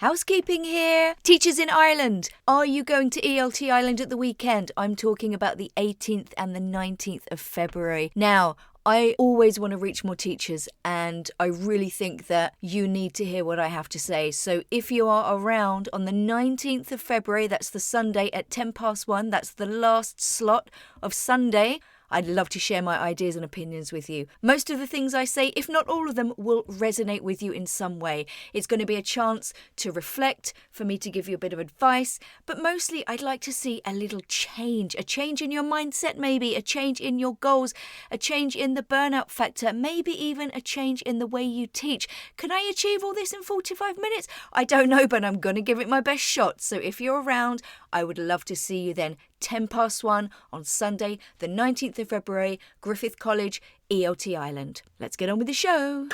Housekeeping here. Teachers in Ireland, are you going to ELT Island at the weekend? I'm talking about the 18th and the 19th of February. Now, I always want to reach more teachers, and I really think that you need to hear what I have to say. So if you are around on the 19th of February, that's the Sunday at 1:10, that's the last slot of Sunday, I'd love to share my ideas and opinions with you. Most of the things I say, if not all of them, will resonate with you in some way. It's going to be a chance to reflect, for me to give you a bit of advice, but mostly I'd like to see a little change. A change in your mindset maybe, a change in your goals, a change in the burnout factor, maybe even a change in the way you teach. Can I achieve all this in 45 minutes? I don't know, but I'm going to give it my best shot. So if you're around, I would love to see you then. 1:10 on Sunday, the 19th of February, Griffith College, ELT Island. Let's get on with the show.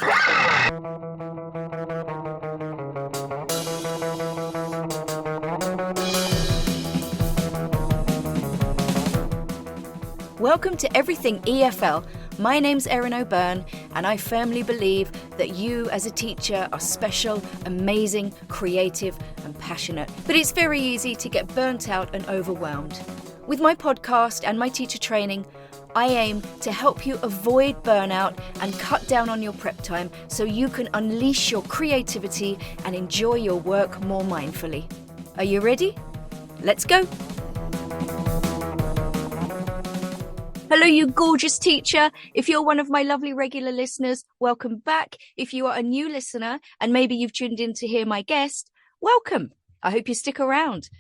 Welcome to Everything EFL. My name's Erin O'Byrne, and I firmly believe that you as a teacher are special, amazing, creative and passionate. But it's very easy to get burnt out and overwhelmed. With my podcast and my teacher training, I aim to help you avoid burnout and cut down on your prep time so you can unleash your creativity and enjoy your work more mindfully. Are you ready? Let's go! Hello, you gorgeous teacher. If you're one of my lovely regular listeners, welcome back. If you are a new listener and maybe you've tuned in to hear my guest, welcome. I hope you stick around.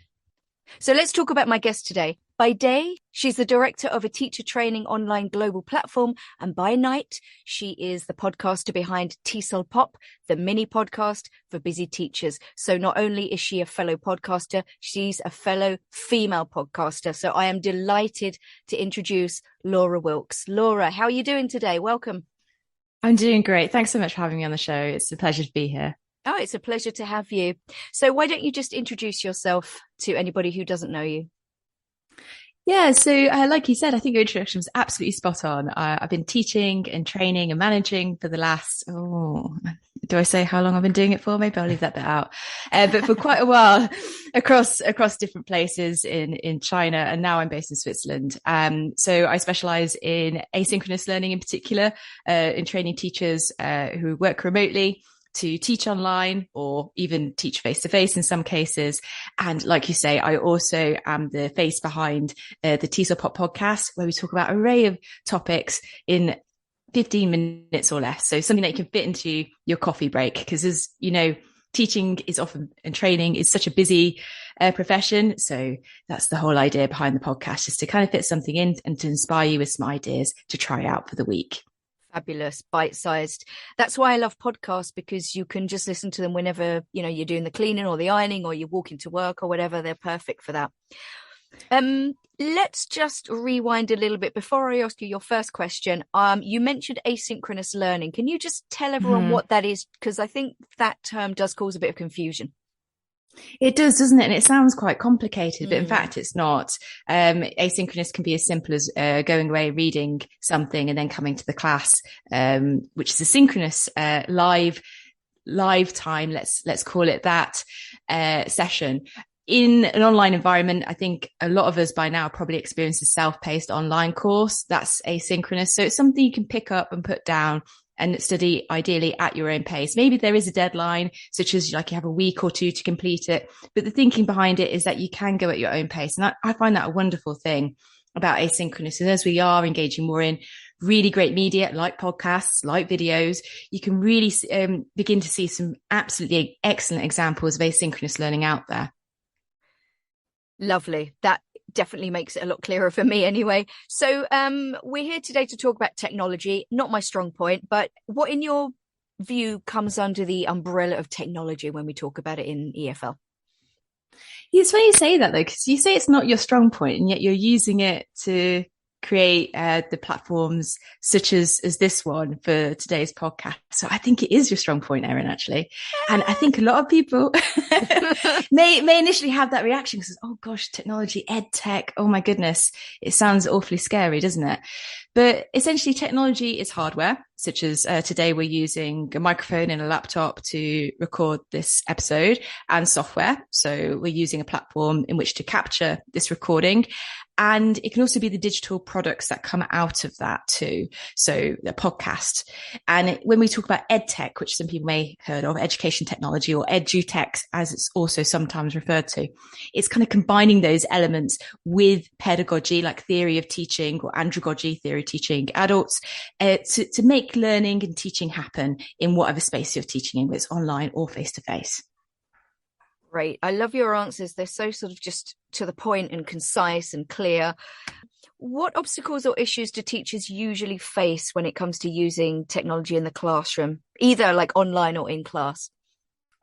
So let's talk about my guest today. By day, she's the director of a teacher training online global platform. And by night, she is the podcaster behind TESOL Pop, the mini podcast for busy teachers. So not only is she a fellow podcaster, she's a fellow female podcaster. So I am delighted to introduce Laura Wilkes. Laura, how are you doing today? Welcome. I'm doing great. Thanks so much for having me on the show. It's a pleasure to be here. Oh, it's a pleasure to have you. So why don't you just introduce yourself to anybody who doesn't know you? Yeah, so like you said, I think your introduction was absolutely spot on. I've been teaching and training and managing for the last, do I say how long I've been doing it for? Maybe I'll leave that bit out. But for quite a while across different places in China, and now I'm based in Switzerland. So I specialize in asynchronous learning in particular, in training teachers who work remotely to teach online or even teach face-to-face in some cases. And like you say, I also am the face behind the TESOL Pop podcast, where we talk about an array of topics in 15 minutes or less. So something that you can fit into your coffee break, because as you know, teaching is often and training is such a busy profession. So that's the whole idea behind the podcast, just to kind of fit something in and to inspire you with some ideas to try out for the week. Fabulous, bite-sized. That's why I love podcasts, because you can just listen to them whenever, you're doing the cleaning or the ironing or you're walking to work or whatever. They're perfect for that. Let's just rewind a little bit before I ask you your first question. You mentioned asynchronous learning. Can you just tell everyone what that is? Because I think that term does cause a bit of confusion. It does, doesn't it? And it sounds quite complicated, but in fact, it's not. Asynchronous can be as simple as going away, reading something, and then coming to the class, which is a synchronous live time. Let's call it that session. In an online environment, I think a lot of us by now probably experience a self-paced online course that's asynchronous. So it's something you can pick up and put down and study ideally at your own pace. Maybe there is a deadline, such as like you have a week or two to complete it. But the thinking behind it is that you can go at your own pace. And I find that a wonderful thing about asynchronous. And as we are engaging more in really great media, like podcasts, like videos, you can really begin to see some absolutely excellent examples of asynchronous learning out there. Lovely. That definitely makes it a lot clearer for me anyway. So we're here today to talk about technology, not my strong point, but what in your view comes under the umbrella of technology when we talk about it in EFL? It's funny you say that though, because you say it's not your strong point and yet you're using it to create the platforms such as this one for today's podcast. So I think it is your strong point, Erin, actually. And I think a lot of people may initially have that reaction because, oh gosh, technology, ed tech, oh my goodness, it sounds awfully scary, doesn't it? But essentially technology is hardware, such as today we're using a microphone and a laptop to record this episode, and software. So we're using a platform in which to capture this recording. And it can also be the digital products that come out of that too. So the podcast. And when we talk about ed tech, which some people may have heard of, education technology or edutech, as it's also sometimes referred to, it's kind of combining those elements with pedagogy, like theory of teaching or andragogy, theory of teaching adults, to make learning and teaching happen in whatever space you're teaching in, whether it's online or face to face. Great. I love your answers. They're so sort of just to the point and concise and clear. What obstacles or issues do teachers usually face when it comes to using technology in the classroom, either like online or in class?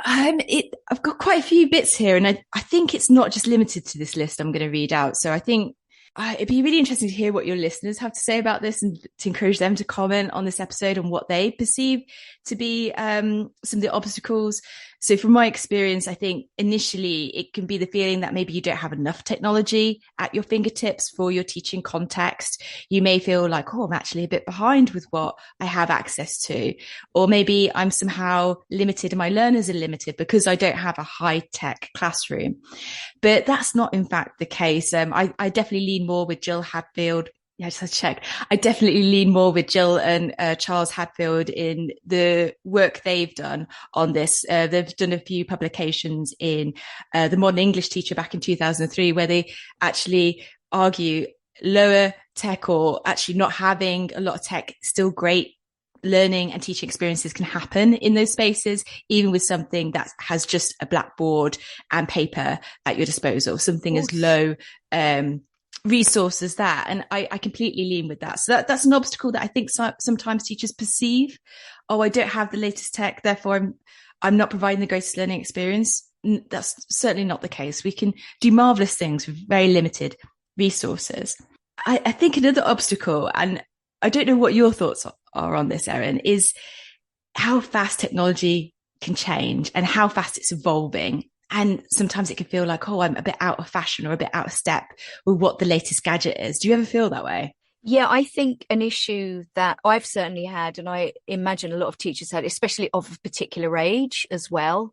I've got quite a few bits here, and I think it's not just limited to this list I'm going to read out. So I think it'd be really interesting to hear what your listeners have to say about this, and to encourage them to comment on this episode and what they perceive to be some of the obstacles. So from my experience, I think initially it can be the feeling that maybe you don't have enough technology at your fingertips for your teaching context. You may feel like, oh, I'm actually a bit behind with what I have access to. Or maybe I'm somehow limited and my learners are limited because I don't have a high-tech classroom. But that's not, in fact, the case. I definitely lean more with Jill Hadfield. Yeah, just had to check. I definitely lean more with Jill and Charles Hadfield in the work they've done on this. They've done a few publications in The Modern English Teacher back in 2003, where they actually argue lower tech, or actually not having a lot of tech, still great learning and teaching experiences can happen in those spaces, even with something that has just a blackboard and paper at your disposal, something as low resource as that. And I completely lean with that. So that's an obstacle that I think sometimes teachers perceive. Oh, I don't have the latest tech, therefore I'm not providing the greatest learning experience. That's certainly not the case. We can do marvelous things with very limited resources. I think another obstacle, and I don't know what your thoughts are on this, Erin, is how fast technology can change and how fast it's evolving. And sometimes it can feel like, oh, I'm a bit out of fashion or a bit out of step with what the latest gadget is. Do you ever feel that way? Yeah, I think an issue that I've certainly had, and I imagine a lot of teachers had, especially of a particular age as well.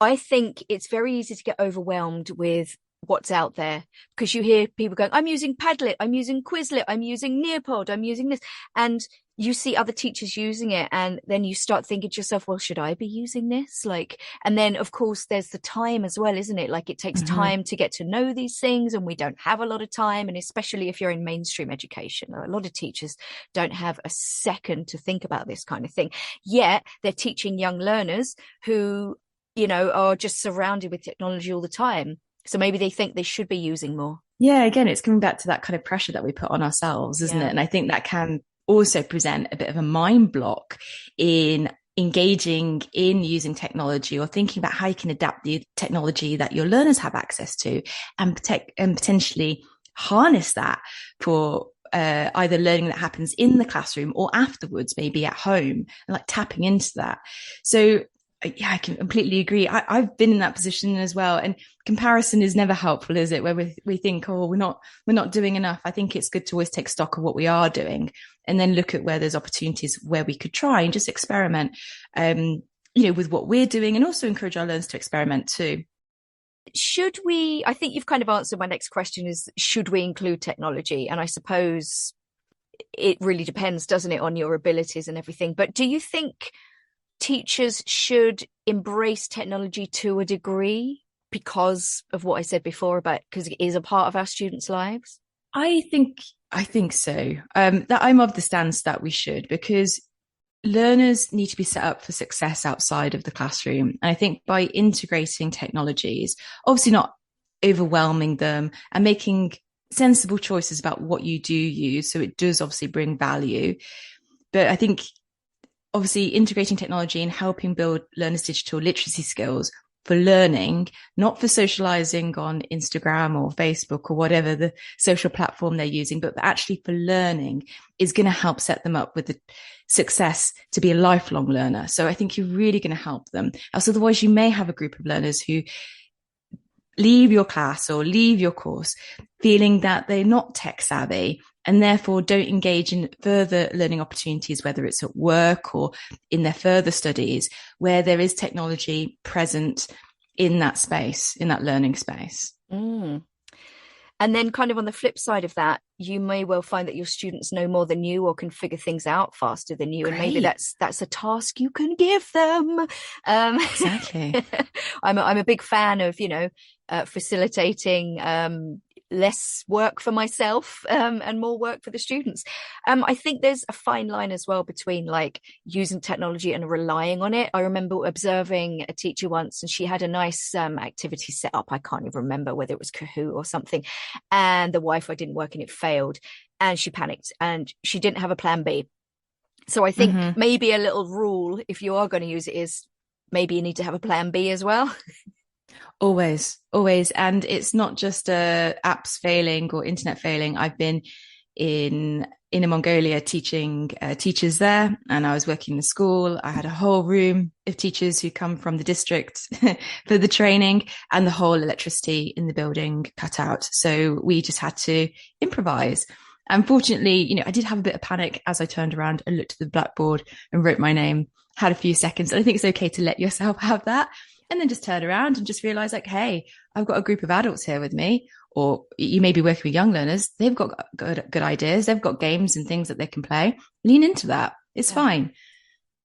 I think it's very easy to get overwhelmed with what's out there, because you hear people going, I'm using Padlet, I'm using Quizlet, I'm using Nearpod, I'm using this. And you see other teachers using it, and then you start thinking to yourself, well, should I be using this? Like, and then of course there's the time as well, isn't it? Like, it takes time to get to know these things, and we don't have a lot of time. And especially if you're in mainstream education, a lot of teachers don't have a second to think about this kind of thing. Yet they're teaching young learners who, you know, are just surrounded with technology all the time. So maybe they think they should be using more. Yeah, again, it's coming back to that kind of pressure that we put on ourselves, isn't it? And I think that can also present a bit of a mind block in engaging in using technology, or thinking about how you can adapt the technology that your learners have access to, and potentially harness that for either learning that happens in the classroom or afterwards, maybe at home, and like tapping into that. So yeah, I can completely agree. I've been in that position as well. And comparison is never helpful, is it? Where we think, oh, we're not doing enough. I think it's good to always take stock of what we are doing, and then look at where there's opportunities where we could try and just experiment, with what we're doing, and also encourage our learners to experiment too. Should we, I think you've kind of answered my next question, is should we include technology? And I suppose it really depends, doesn't it, on your abilities and everything. But do you think teachers should embrace technology to a degree because of what I said before about, because it is a part of our students' lives? I think so. That I'm of the stance that we should, because learners need to be set up for success outside of the classroom. And I think by integrating technologies, obviously not overwhelming them, and making sensible choices about what you do use, so it does obviously bring value. But I think obviously integrating technology and helping build learners' digital literacy skills for learning, not for socializing on Instagram or Facebook or whatever the social platform they're using, but actually for learning, is going to help set them up with the success to be a lifelong learner. So I think you're really going to help them. Else otherwise you may have a group of learners who leave your class or leave your course feeling that they're not tech savvy and therefore don't engage in further learning opportunities, whether it's at work or in their further studies, where there is technology present in that space, in that learning space. Mm. And then kind of on the flip side of that, you may well find that your students know more than you or can figure things out faster than you. Great. And maybe that's a task you can give them. Exactly. I'm a big fan of, facilitating less work for myself and more work for the students. I think there's a fine line as well between like using technology and relying on it. I remember observing a teacher once, and she had a nice activity set up. I can't even remember whether it was Kahoot or something, and the Wi-Fi didn't work and it failed, and she panicked and she didn't have a plan B. So I think maybe a little rule, if you are going to use it, is maybe you need to have a plan B as well. Always. And it's not just apps failing or internet failing. I've been in Inner Mongolia teaching teachers there, and I was working in the school. I had a whole room of teachers who come from the district for the training, and the whole electricity in the building cut out. So we just had to improvise. Unfortunately, I did have a bit of panic as I turned around and looked at the blackboard and wrote my name, had a few seconds. And I think it's okay to let yourself have that. And then just turn around and just realize like, hey, I've got a group of adults here with me, or you may be working with young learners. They've got good ideas. They've got games and things that they can play. Lean into that. It's fine.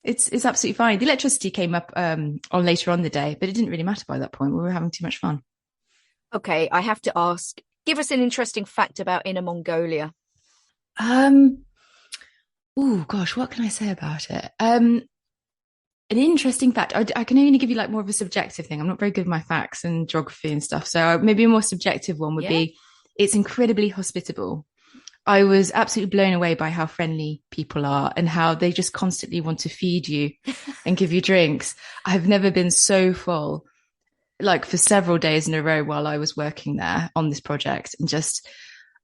It's absolutely fine. The electricity came up on later on the day, but it didn't really matter by that point. We were having too much fun. Okay, I have to ask, give us an interesting fact about Inner Mongolia. Oh gosh, what can I say about it? An interesting fact. I can only give you like more of a subjective thing. I'm not very good with my facts and geography and stuff. So maybe a more subjective one would be it's incredibly hospitable. I was absolutely blown away by how friendly people are and how they just constantly want to feed you and give you drinks. I've never been so full, like for several days in a row while I was working there on this project, and just,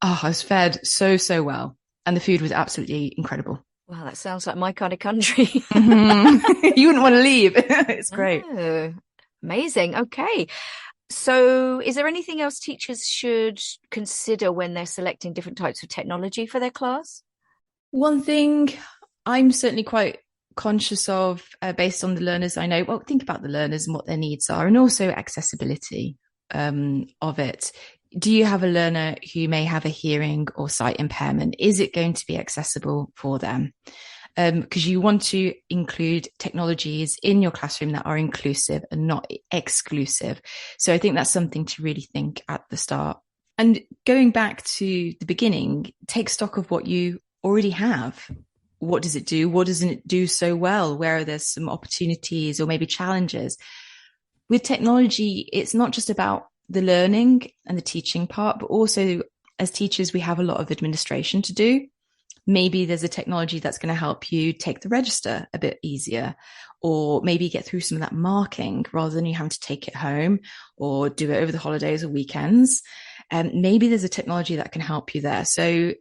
I was fed so well. And the food was absolutely incredible. Wow, that sounds like my kind of country. You wouldn't want to leave. It's great. Oh, amazing. Okay. So is there anything else teachers should consider when they're selecting different types of technology for their class? One thing I'm certainly quite conscious of, based on the learners I know, well, think about the learners and what their needs are, and also accessibility of it. Do you have a learner who may have a hearing or sight impairment? Is it going to be accessible for them? Because you want to include technologies in your classroom that are inclusive and not exclusive. So I think that's something to really think at the start. And going back to the beginning, take stock of what you already have. What does it do? What doesn't it do so well? Where are there some opportunities or maybe challenges? With technology, it's not just about the learning and the teaching part, but also as teachers, we have a lot of administration to do. Maybe there's a technology that's going to help you take the register a bit easier, or maybe get through some of that marking rather than you having to take it home or do it over the holidays or weekends. And maybe there's a technology that can help you there. So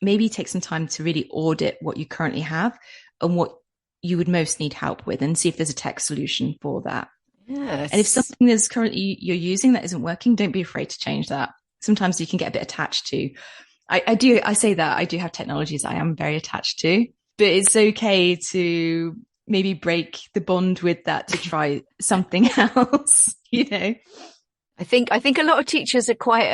maybe take some time to really audit what you currently have and what you would most need help with, and see if there's a tech solution for that. Yes. And if something is currently you're using that isn't working, don't be afraid to change that. Sometimes you can get a bit attached to. I say that I do have technologies I am very attached to, but it's okay to maybe break the bond with that to try something else, I think a lot of teachers are quite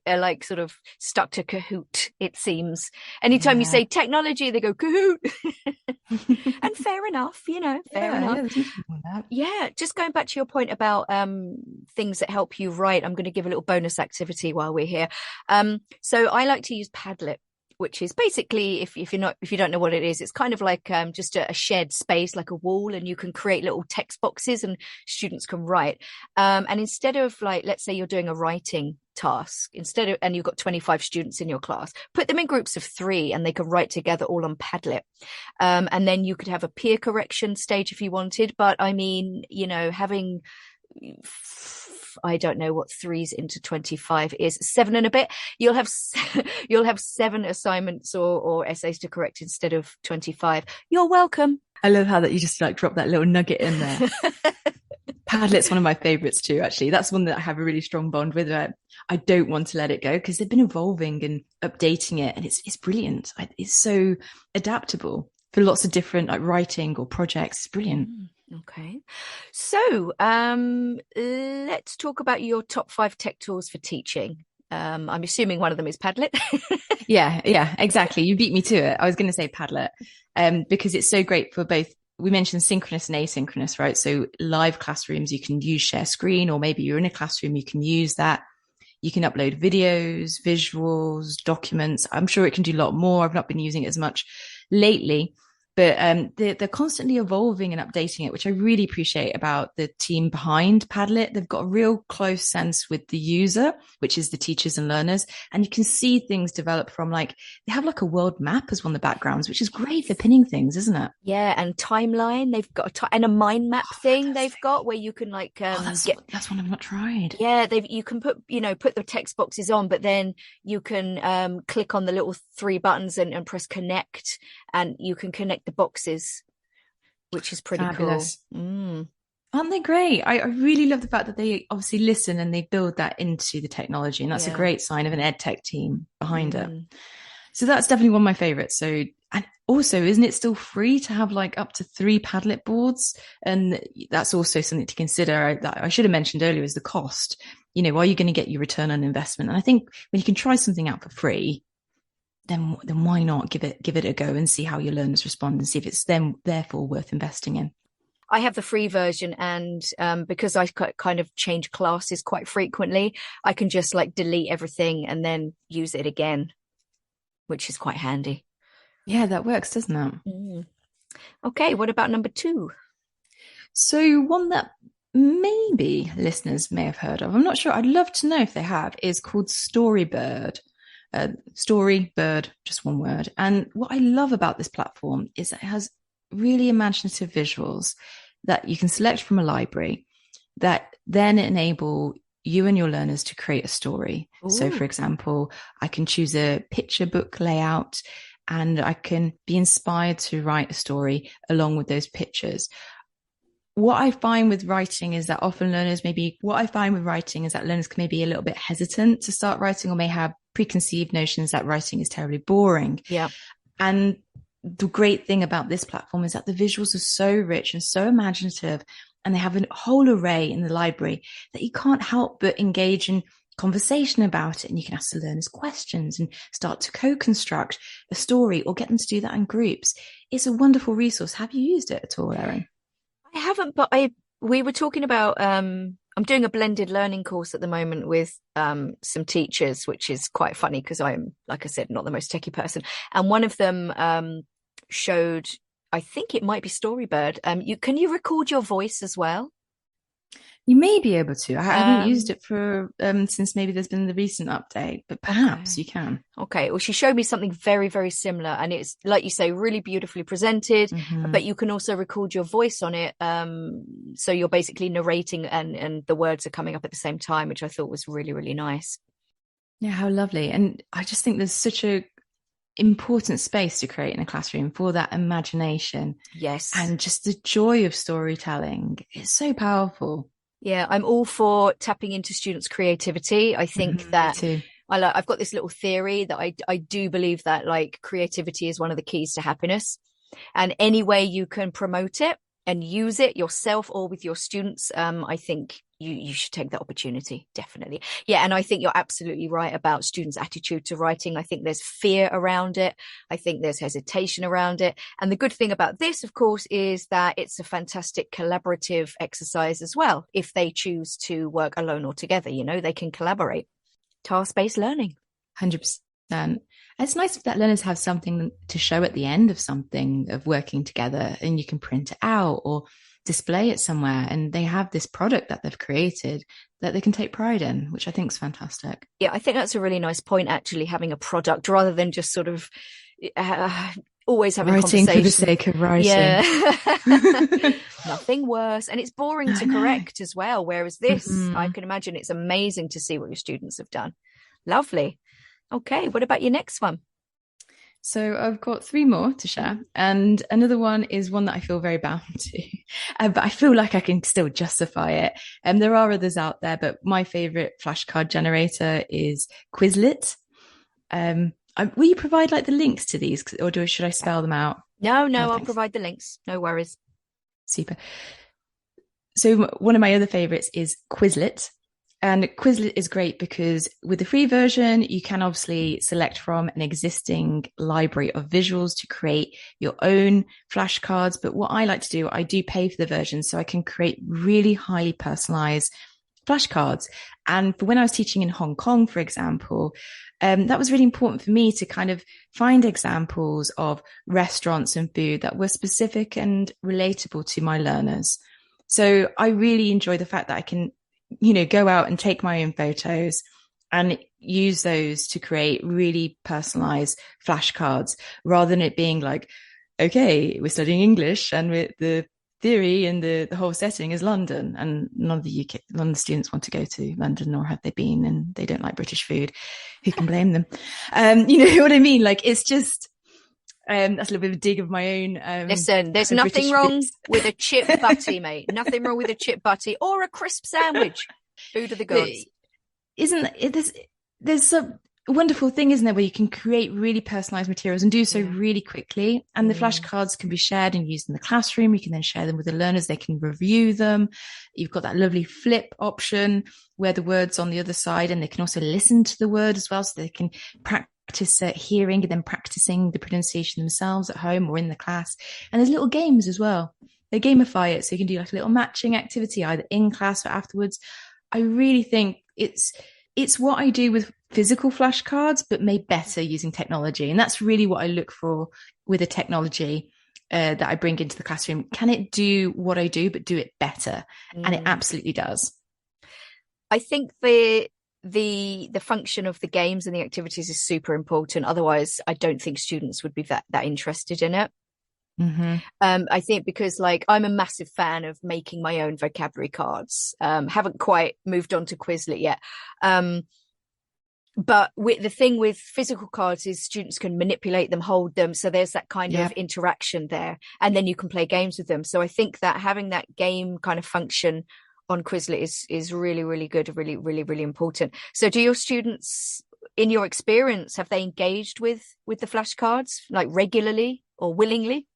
like sort of stuck to Kahoot, it seems. Anytime you say technology, they go Kahoot. And fair enough, fair enough. Yeah, just going back to your point about things that help you write, I'm going to give a little bonus activity while we're here. So I like to use Padlet, which is basically, if you don't know what it is, it's kind of like just a shared space, like a wall, and you can create little text boxes and students can write. And instead of, like, let's say you're doing a writing task, and you've got 25 students in your class, put them in groups of 3 and they can write together all on Padlet. And then you could have a peer correction stage if you wanted. But I mean, having I don't know what 3's into 25 is, 7 and a bit. You'll have 7 assignments or essays to correct instead of 25. You're welcome. I love how that you just like drop that little nugget in there. Padlet's one of my favorites too, actually. That's one that I have a really strong bond with. I don't want to let it go because they've been evolving and updating it, and it's brilliant. It's so adaptable for lots of different like writing or projects. It's brilliant. Okay. So let's talk about your top 5 tech tools for teaching. I'm assuming one of them is Padlet. Yeah, exactly. You beat me to it. I was going to say Padlet because it's so great for both. We mentioned synchronous and asynchronous, right? So live classrooms, you can use share screen, or maybe you're in a classroom, you can use that. You can upload videos, visuals, documents. I'm sure it can do a lot more. I've not been using it as much lately, but they're constantly evolving and updating it, which I really appreciate about the team behind Padlet. They've got a real close sense with the user, which is the teachers and learners. And you can see things develop from like, they have like a world map as one of the backgrounds, which is great for pinning things, isn't it? Yeah, and timeline. They've got and a mind map thing they've got where you can like that's one I've not tried. Yeah, you can put the text boxes on, but then you can click on the little 3 buttons and press connect, and you can connect the boxes, which is pretty Fabulous. Cool. Aren't they great? I really love the fact that they obviously listen and they build that into the technology, and that's a great sign of an ed tech team behind it. So that's definitely one of my favorites. So, and also, isn't it still free to have like up to 3 Padlet boards? And that's also something to consider. I should have mentioned earlier is the cost. You know, are you going to get your return on investment? And I think when you can try something out for free, then why not give it a go and see how your learners respond and see if it's then therefore worth investing in. I have the free version, and because I kind of change classes quite frequently, I can just like delete everything and then use it again, which is quite handy. Yeah, that works, doesn't it? Okay, what about number 2? So one that maybe listeners may have heard of, I'm not sure, I'd love to know if they have, is called Storybird. Storybird, just one word. And what I love about this platform is that it has really imaginative visuals that you can select from a library that then enable you and your learners to create a story. Ooh. So for example, I can choose a picture book layout and I can be inspired to write a story along with those pictures. What I find with writing is that learners can maybe be a little bit hesitant to start writing, or may have preconceived notions that writing is terribly boring. Yeah. And the great thing about this platform is that the visuals are so rich and so imaginative, and they have a whole array in the library that you can't help but engage in conversation about it. And you can ask the learners questions and start to co-construct a story or get them to do that in groups. It's a wonderful resource. Have you used it at all, Erin? I haven't, but we were talking about, I'm doing a blended learning course at the moment with some teachers, which is quite funny because I'm, like I said, not the most techie person. And one of them showed, I think it might be Storybird. Can you record your voice as well? You may be able to. I haven't used it for since maybe there's been the recent update, but perhaps you can. Okay. Well, she showed me something very, very similar, and it's like you say, really beautifully presented. But you can also record your voice on it, so you're basically narrating, and the words are coming up at the same time, which I thought was really, really nice. Yeah, how lovely! And I just think there's such a important space to create in a classroom for that imagination. Yes, and just the joy of storytelling. It's so powerful. Yeah, I'm all for tapping into students' creativity. I think that I've got this little theory that I do believe that like creativity is one of the keys to happiness, and any way you can promote it and use it yourself or with your students, I think you should take that opportunity. Definitely. Yeah. And I think you're absolutely right about students' attitude to writing. I think there's fear around it. I think there's hesitation around it. And the good thing about this, of course, is that it's a fantastic collaborative exercise as well. If they choose to work alone or together, they can collaborate. Task-based learning. 100%. It's nice that learners have something to show at the end of something, of working together, and you can print it out or display it somewhere, and they have this product that they've created that they can take pride in, which I think is fantastic. Yeah, I think that's a really nice point, actually, having a product rather than just sort of always having Writing for the conversation. sake of writing. Yeah. Nothing worse. And it's boring to correct as well. Whereas this, I can imagine it's amazing to see what your students have done. Lovely. Okay. What about your next one? So I've got three more to share. And another one is one that I feel very bound to, but I feel like I can still justify it. And there are others out there, but my favorite flashcard generator is Quizlet. Will you provide like the links to these, or should I spell them out? No, Oh, I'll provide the links. No worries. Super. So one of my other favorites is Quizlet. And Quizlet is great because with the free version, you can obviously select from an existing library of visuals to create your own flashcards. But what I like to do, I do pay for the version so I can create really highly personalized flashcards. And for when I was teaching in Hong Kong, for example, that was really important for me to kind of find examples of restaurants and food that were specific and relatable to my learners. So I really enjoy the fact that I can, go out and take my own photos and use those to create really personalized flashcards rather than it being like, okay, we're studying English and the theory and the whole setting is London, and none of the students want to go to London, nor have they been, and they don't like British food. Who can blame them? You know what I mean? Like, it's just, that's a little bit of a dig of my own. Listen, there's nothing wrong with a chip butty, mate. Nothing wrong with a chip butty or a crisp sandwich. Food of the gods. Isn't it? There's a wonderful thing, isn't there, where you can create really personalized materials and do so really quickly. And the flashcards can be shared and used in the classroom. You can then share them with the learners. They can review them. You've got that lovely flip option where the word's on the other side, and they can also listen to the word as well, so they can practice hearing and then practicing the pronunciation themselves at home or in the class. And there's little games as well. They gamify it, so you can do like a little matching activity either in class or afterwards. I really think it's what I do with physical flashcards, but made better using technology. And that's really what I look for with a technology that I bring into the classroom. Can it do what I do, but do it better? And it absolutely does. I think the function of the games and the activities is super important. Otherwise, I don't think students would be that interested in it. I think because like I'm a massive fan of making my own vocabulary cards. Haven't quite moved on to Quizlet yet. But the thing with physical cards is students can manipulate them, hold them. So there's that kind of interaction there, and then you can play games with them. So I think that having that game kind of function on Quizlet is really, really good, really, really, really important. So do your students, in your experience, have they engaged with the flashcards like regularly or willingly?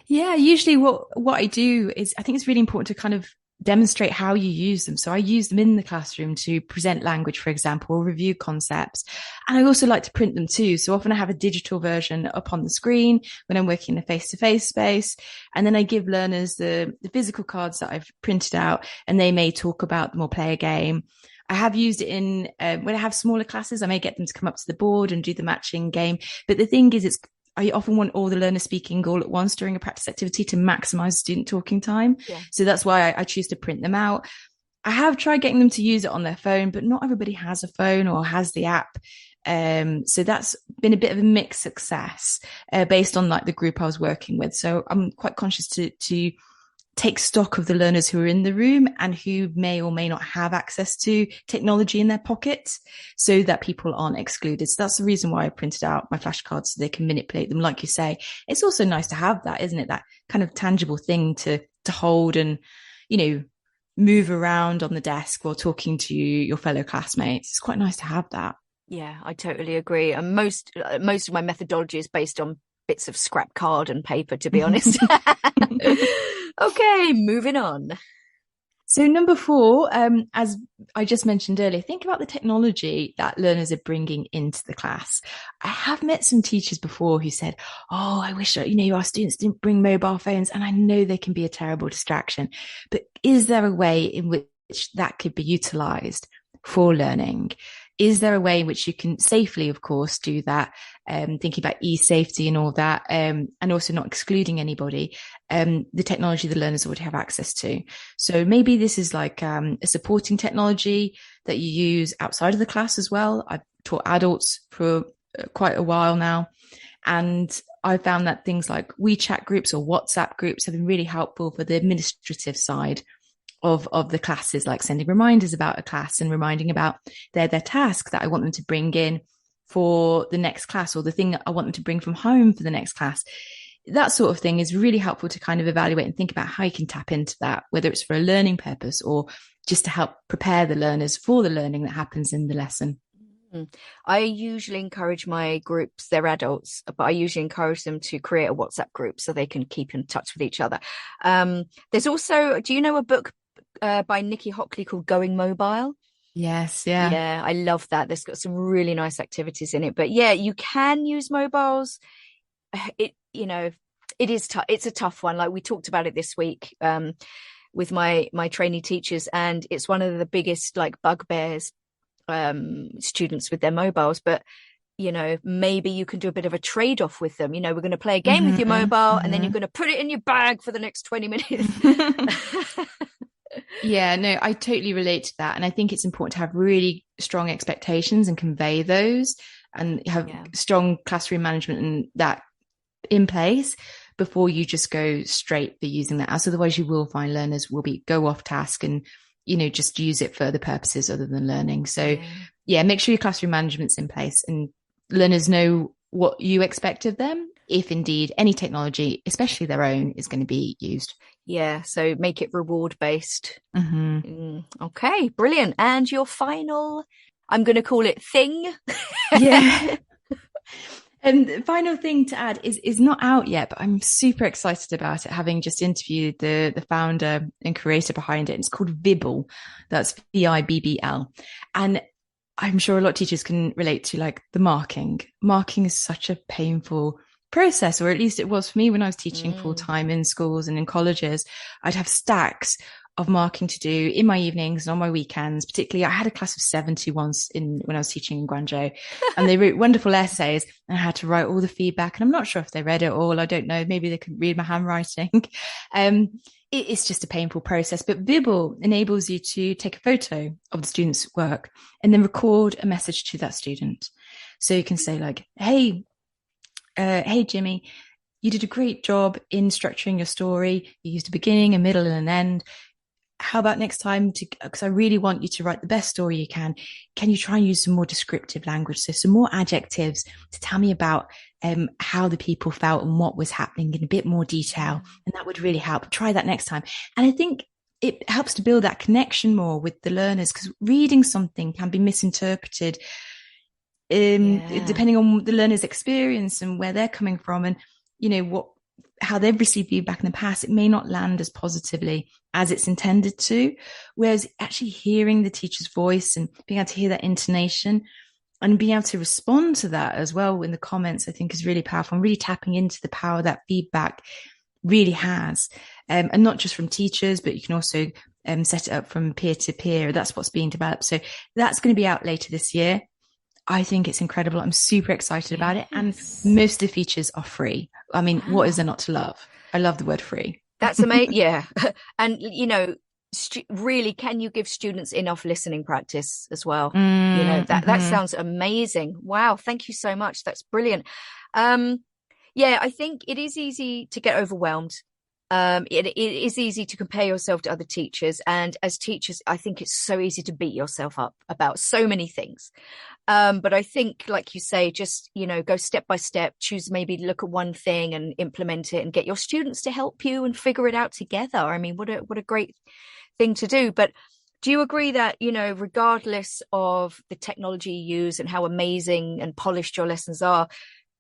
Yeah, usually what I do is I think it's really important to kind of demonstrate how you use them. So I use them in the classroom to present language, for example, or review concepts. And I also like to print them too. So often I have a digital version up on the screen when I'm working in a face-to-face space. And then I give learners the physical cards that I've printed out, and they may talk about them or play a game. I have used it in, when I have smaller classes, I may get them to come up to the board and do the matching game. But the thing is, I often want all the learners speaking all at once during a practice activity to maximize student talking time. Yeah. So that's why I choose to print them out. I have tried getting them to use it on their phone, but not everybody has a phone or has the app. So that's been a bit of a mixed success based on like the group I was working with. So I'm quite conscious to take stock of the learners who are in the room and who may or may not have access to technology in their pockets, so that people aren't excluded. So that's the reason why I printed out my flashcards, so they can manipulate them. Like you say, it's also nice to have that, isn't it? That kind of tangible thing to hold and, move around on the desk while talking to your fellow classmates. It's quite nice to have that. Yeah, I totally agree. And most of my methodology is based on bits of scrap card and paper, to be honest. Okay, moving on. So number 4, as I just mentioned earlier, think about the technology that learners are bringing into the class. I have met some teachers before who said, oh, I wish, our students didn't bring mobile phones. And I know they can be a terrible distraction, but is there a way in which that could be utilized for learning? Is there a way in which you can safely, of course, do that? Thinking about e-safety and all that, and also not excluding anybody, the technology the learners already have access to. So maybe this is like a supporting technology that you use outside of the class as well. I've taught adults for quite a while now. And I found that things like WeChat groups or WhatsApp groups have been really helpful for the administrative side of the classes, like sending reminders about a class and reminding about their task that I want them to bring in for the next class, or the thing that I want them to bring from home for the next class. That sort of thing is really helpful to kind of evaluate and think about how you can tap into that, whether it's for a learning purpose or just to help prepare the learners for the learning that happens in the lesson. I usually encourage my groups, they're adults, but I usually encourage them to create a WhatsApp group so they can keep in touch with each other. There's also, do you know a book by Nikki Hockley called Going Mobile? Yes, yeah. Yeah, I love that. There's got some really nice activities in it. But yeah, you can use mobiles. It is tough. It's a tough one. Like we talked about it this week with my trainee teachers, and it's one of the biggest like bugbears students with their mobiles. But maybe you can do a bit of a trade-off with them. We're going to play a game with your mobile, and then you're going to put it in your bag for the next 20 minutes. Yeah, no, I totally relate to that. And I think it's important to have really strong expectations and convey those, and have strong classroom management and that in place before you just go straight for using that. As otherwise you will find learners will go off task and, just use it for other purposes other than learning. So yeah, make sure your classroom management's in place and learners know what you expect of them, if indeed any technology, especially their own, is going to be used. Yeah, so make it reward based. Okay, brilliant. And your final, I'm going to call it thing. Yeah. And the final thing to add is not out yet, but I'm super excited about it, having just interviewed the founder and creator behind it. It's called Vibbl. That's Vibbl. And I'm sure a lot of teachers can relate to like the marking. Marking is such a painful process, or at least it was for me when I was teaching full time in schools and in colleges. I'd have stacks of marking to do in my evenings and on my weekends. Particularly, I had a class of 70 once when I was teaching in Guangzhou, and they wrote wonderful essays, and I had to write all the feedback. And I'm not sure if they read it all. I don't know. Maybe they could read my handwriting. It's just a painful process. But Vibbl enables you to take a photo of the student's work and then record a message to that student. So you can say like, hey, Jimmy, you did a great job in structuring your story. You used a beginning, a middle, and an end. How about next time, because I really want you to write the best story you can you try and use some more descriptive language, so some more adjectives to tell me about how the people felt and what was happening in a bit more detail, and that would really help. Try that next time. And I think it helps to build that connection more with the learners, because reading something can be misinterpreted depending on the learner's experience and where they're coming from, and how they've received feedback in the past. It may not land as positively as it's intended to, whereas actually hearing the teacher's voice and being able to hear that intonation and being able to respond to that as well in the comments, I think is really powerful, and really tapping into the power that feedback really has. And not just from teachers, but you can also set it up from peer to peer. That's what's being developed. So that's going to be out later this year. I think it's incredible. I'm super excited about it. And most of the features are free. I mean, what is there not to love? I love the word free. That's amazing. Yeah. And, really, can you give students enough listening practice as well? That sounds amazing. Wow. Thank you so much. That's brilliant. I think it is easy to get overwhelmed. It is easy to compare yourself to other teachers. And as teachers, I think it's so easy to beat yourself up about so many things. But I think, like you say, just, go step by step, maybe look at one thing and implement it, and get your students to help you and figure it out together. I mean, what a great thing to do. But do you agree that, regardless of the technology you use and how amazing and polished your lessons are,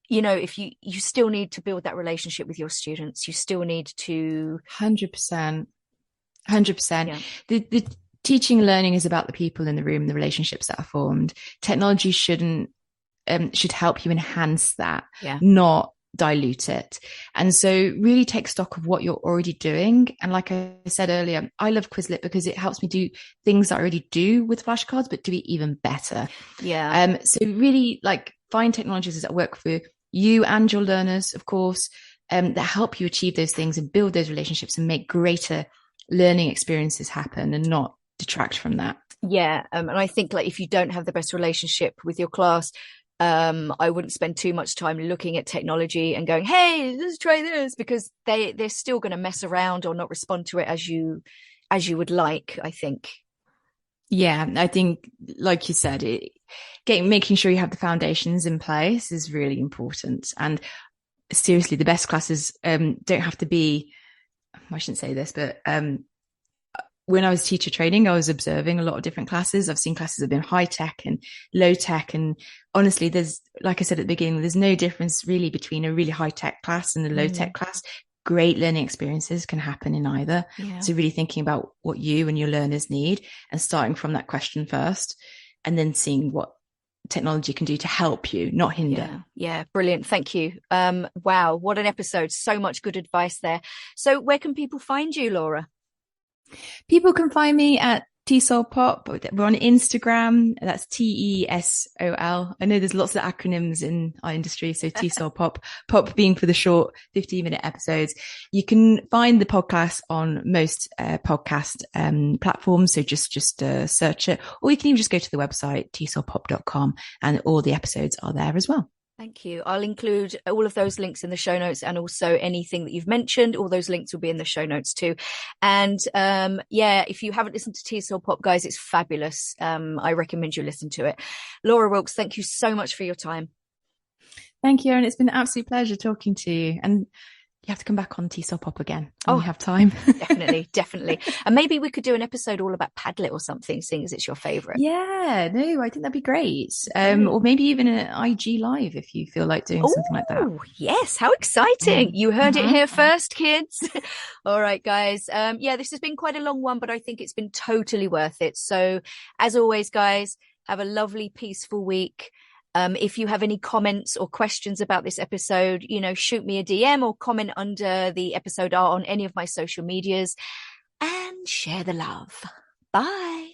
if you still need to build that relationship with your students, you still need to 100%. Yeah. The teaching and learning is about the people in the room, the relationships that are formed. Technology should help you enhance that, not dilute it. And so really take stock of what you're already doing. And like I said earlier, I love Quizlet because it helps me do things that I already do with flashcards, but do it even better. Yeah. So really find technologies that work for you and your learners, of course, that help you achieve those things and build those relationships and make greater learning experiences happen and not detract from that. Yeah. And I think if you don't have the best relationship with your class, I wouldn't spend too much time looking at technology and going, hey, let's try this, because they're still going to mess around or not respond to it as you would like, I think. Yeah, I think, like you said, making sure you have the foundations in place is really important. And seriously, the best classes don't have to be, I shouldn't say this, but when I was teacher training, I was observing a lot of different classes. I've seen classes that have been high tech and low tech. And honestly, there's, like I said at the beginning, there's no difference really between a really high tech class and a low tech class. Great learning experiences can happen in either. Yeah. So really thinking about what you and your learners need and starting from that question first, and then seeing what technology can do to help you, not hinder. Yeah, brilliant. Thank you. Wow, what an episode. So much good advice there. So where can people find you, Laura? People can find me at TESOL Pop. We're on Instagram. That's TESOL. I know there's lots of acronyms in our industry. So TESOL Pop, Pop being for the short 15-minute episodes. You can find the podcast on most podcast platforms. So just search it, or you can even just go to the website, tesolpop.com, and all the episodes are there as well. Thank you. I'll include all of those links in the show notes, and also anything that you've mentioned. All those links will be in the show notes too. And if you haven't listened to TESOL Pop, guys, it's fabulous. I recommend you listen to it. Laura Wilkes, thank you so much for your time. Thank you, Erin. It's been an absolute pleasure talking to you. And you have to come back on TESOL Pop again when you have time. Definitely. And maybe we could do an episode all about Padlet or something, seeing as it's your favourite. Yeah, no, I think that'd be great. Or maybe even an IG Live if you feel like doing something like that. Oh, yes. How exciting. You heard it here first, kids. All right, guys. This has been quite a long one, but I think it's been totally worth it. So as always, guys, have a lovely, peaceful week. If you have any comments or questions about this episode, shoot me a DM or comment under the episode art on any of my social medias, and share the love. Bye.